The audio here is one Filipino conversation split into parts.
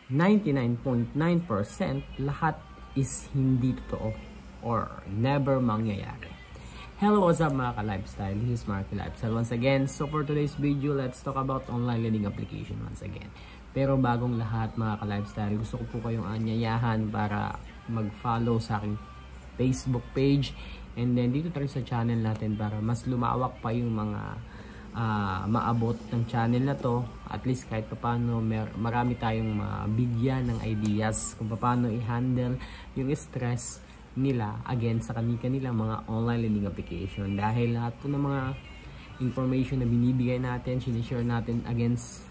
99.9% lahat is hindi totoo or never mangyayari. Hello, what's up mga ka-lifestyle? This is Marky Lifestyle once again. So for today's video, let's talk about online learning application once again. Pero bagong lahat mga ka-lifestyle, gusto ko po kayong anyayahan para mag-follow sa aking Facebook page. And then dito tayo sa channel natin para mas lumawak pa yung mga maabot ng channel na to. At least kahit paano marami tayong mabigyan ng ideas kung paano i-handle yung stress nila against sa kanilang mga online learning application. Dahil lahat po ng mga information na binibigay natin, sinishare natin against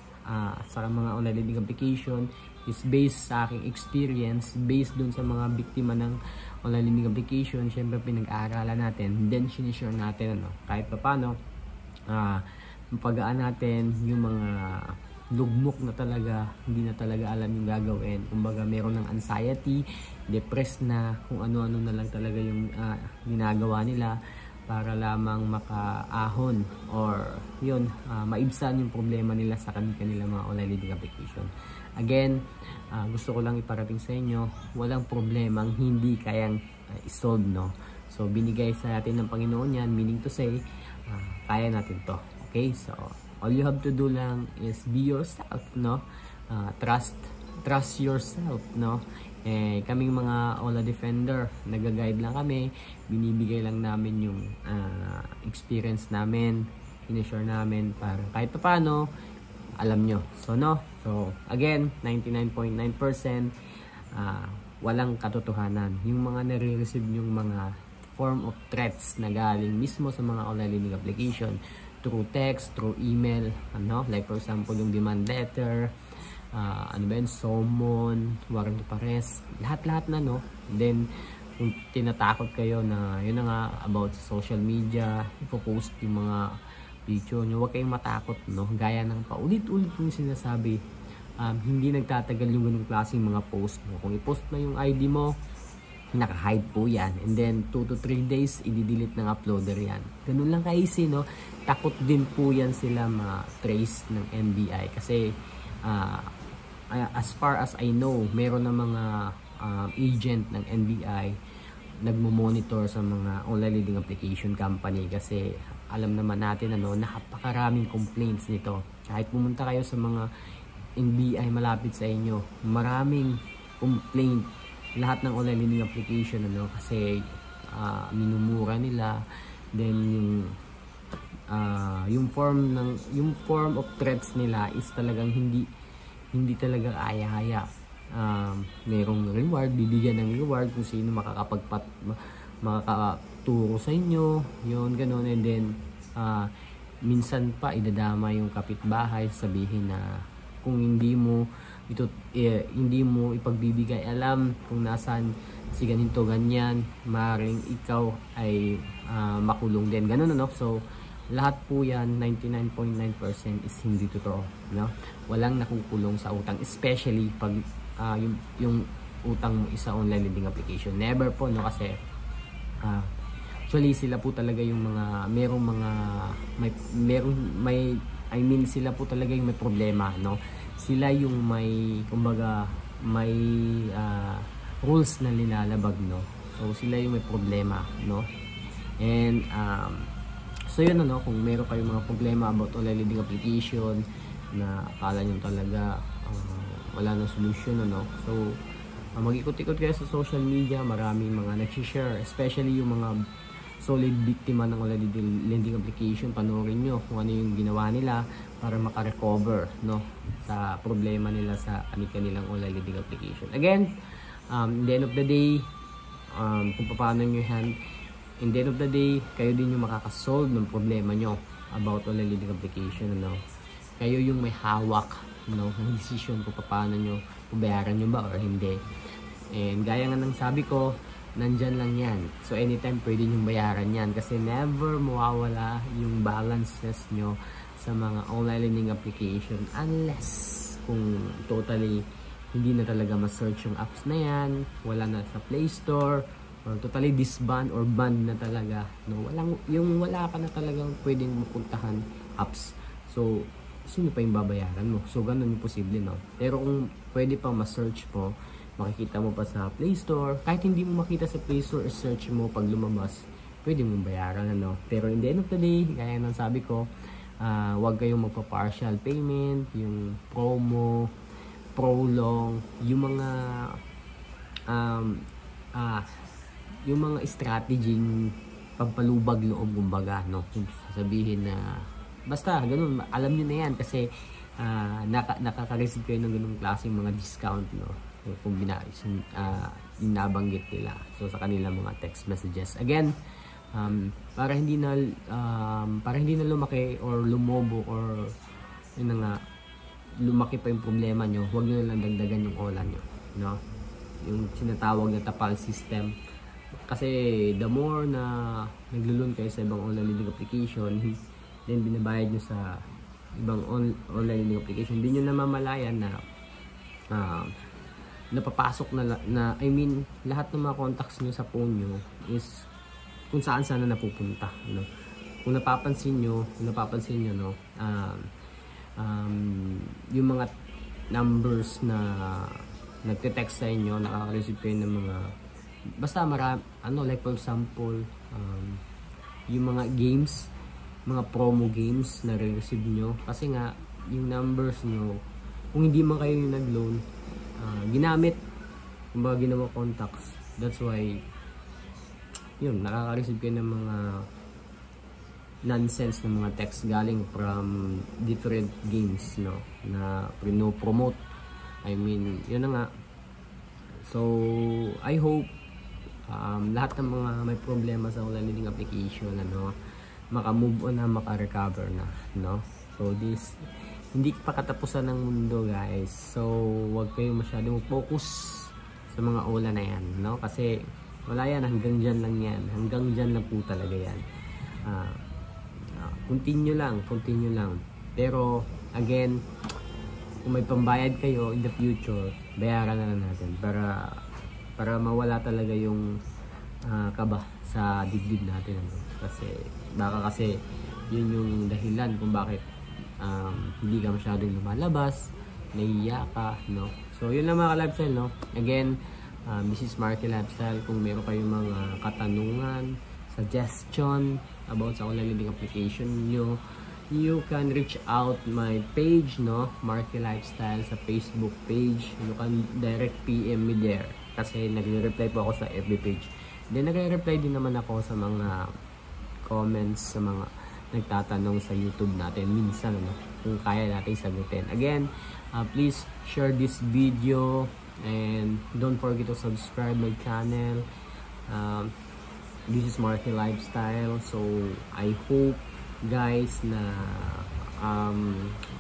sa mga online learning application is based sa aking experience, based dun sa mga biktima ng online learning application. Syempre pinag-aaralan natin, then sinishare natin kahit paano mapagaan natin yung mga lugmok na talaga, hindi na talaga alam yung gagawin. Kumbaga meron ng anxiety, depressed na, kung ano-ano na lang talaga yung ginagawa nila para lamang makaahon or yun, maibsan yung problema nila sa kanilang mga online learning application. Again, gusto ko lang iparating sa inyo, walang problemang hindi kayang isolve, no? So binigay sa atin ng Panginoon yan, meaning to say, kaya natin to. Okay, so all you have to do lang is be yourself, no? Trust yourself, no? Kaming mga Ola Defender, nag-guide lang kami, binibigay lang namin yung experience namin, in-share namin para kahit paano alam nyo. So again, 99.9% walang katotohanan. Yung mga nare-receive yung mga form of threats na galing mismo sa mga online learning application through text, through email, like for example yung demand letter, summon, warrant of arrest, lahat-lahat na, no? Then kung tinatakot kayo na yun na nga about sa social media, ipopost yung mga picture nyo, huwag kayong matakot, no? Gaya ng paulit-ulit yung sinasabi, hindi nagtatagal yung ganung klaseng mga post mo. Kung i-post na yung ID mo, naka-hide po yan, and then 2 to 3 days i-delete ng uploader yan. Ganun lang ka-easy, no? Takot din po yan sila ma-trace ng NBI kasi as far as I know, meron na mga agent ng NBI nagmo-monitor sa mga online learning application company kasi alam naman natin napakaraming complaints nito. Kahit pumunta kayo sa mga NBI malapit sa inyo, maraming complaint lahat ng online learning application kasi minumura nila, then yung form of threats nila is talagang hindi talaga aya-haya. Merong reward, bibigyan ng reward kung sino makakaturo sa inyo, yun ganun, and then minsan pa idadama yung kapitbahay, sabihin na kung hindi mo ipagbibigay alam kung nasaan si ganito ganyan, maaaring ikaw ay makulong din, ganun, so lahat po yan, 99.9% is hindi totoo, no? Walang nakukulong sa utang, especially pag yung utang mo isa online lending application. Never po, no? Kasi actually sila po talaga yung mga sila po talaga yung may problema, no? Sila yung kumbaga may rules na nilalabag, no? So sila yung may problema, no? And so yun, kung meron kayong mga problema about online learning application na akala nyo talaga wala nang solusyon, so mag-ikot-ikot kayo sa social media, maraming mga nag-share, especially yung mga solid biktima ng online lending application. Panoorin nyo kung ano yung ginawa nila para makarecover, no, sa problema nila sa kanilang online lending application. Again, in the end of the day, kung paano nyo in the end of the day, kayo din yung makakasolve ng problema nyo about online learning application, kayo yung may hawak, ng decision kung paano nyo, bayaran nyo ba or hindi. And gaya nga ng sabi ko, nandyan lang yan. So anytime pwede nyo bayaran yan kasi never mawawala yung balances nyo sa mga online learning application unless kung totally hindi na talaga ma-search yung apps na yan, wala na sa Play Store, or totally disband or banned na talaga, no? Wala ka na talagang pwedeng mapuntahan apps. So sino pa yung babayaran mo? So ganun yung posible, no? Pero kung pwede pa ma-search mo, makikita mo pa sa Play Store, kahit hindi mo makita sa Play Store, search mo pag lumabas, pwede mong bayaran, ano? Pero in the end of the day, gaya ng sabi ko, huwag kayong magpa-partial payment, yung promo, prolong, yung mga yung mga strategy pampalubag loob, kumbaga, no? Kung sasabihin na basta ganun, alam niyo na yan kasi nakaka-receive kayo ng ganung klaseng mga discount, no? So, kung yung nabanggit nila, so sa kanilang mga text messages, again, para hindi na lumaki or lumobo or yun na nga, lumaki pa yung problema nyo, huwag nyo na lang dagdagan yung OLA nyo, no? Yung sinatawag na tapal system. Kasi the more na naglo-loan kayo sa ibang online lending application, then binabayad nyo sa ibang online lending application, hindi nyo namamalayan na napapasok na I mean, lahat ng mga contacts nyo sa phone nyo is kung saan sana napupunta, no? Kung napapansin nyo, no, yung mga numbers na nagte-text sa inyo, nakaka-receive kayo ng mga basta like for example, yung mga games, mga promo games na re-receive nyo, kasi nga yung numbers nyo, kung hindi man kayo yung nag-loan, ginamit, kumbaga ginawa contacts, that's why yun, nakaka-receive kayo ng mga nonsense na mga text galing from different games, no, na promote. I mean, yun na nga. So I hope lahat ng mga may problema sa online lending application, ano, maka-move on na, maka-recover na, no? So this, hindi pa katapusan ng mundo, guys. So wag kayong masyadong focus sa mga OLA na yan, no? Kasi wala yan, hanggang dyan lang yan, hanggang dyan lang po talaga yan. Continue lang. Pero again, kung may pambayad kayo in the future, bayaran na lang natin para mawala talaga yung kaba sa dibdib natin, ano? Kasi yun yung dahilan kung bakit hindi ka masyadong lumalabas, nahiya ka, no? So yun lang mga ka-lifestyle, no? Again, this is Marky Lifestyle. Kung meron kayong mga katanungan, suggestion about sa online lending application nyo, you can reach out my page, no, Marky Lifestyle, sa Facebook page. You can direct PM me there kasi nagre-reply po ako sa FB page. Then nagre-reply din naman ako sa mga comments sa mga nagtatanong sa YouTube natin minsan, ano, kung kaya natin sagutin. Again, please share this video and don't forget to subscribe my channel. This is Marky Lifestyle. So I hope, guys, na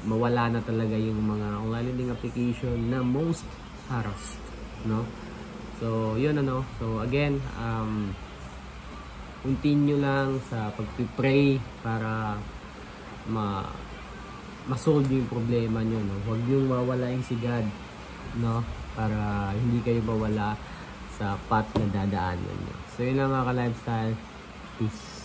mawala na talaga yung mga online lending application na most harassed, no? So yun, ano. So again, continue lang sa pag-pray para ma-solve yung problema nyo, no? Huwag yung mawala yung sigad, no? Para hindi kayo mawala sa path na dadaanan nyo. So yun lang mga ka-lifestyle. Peace.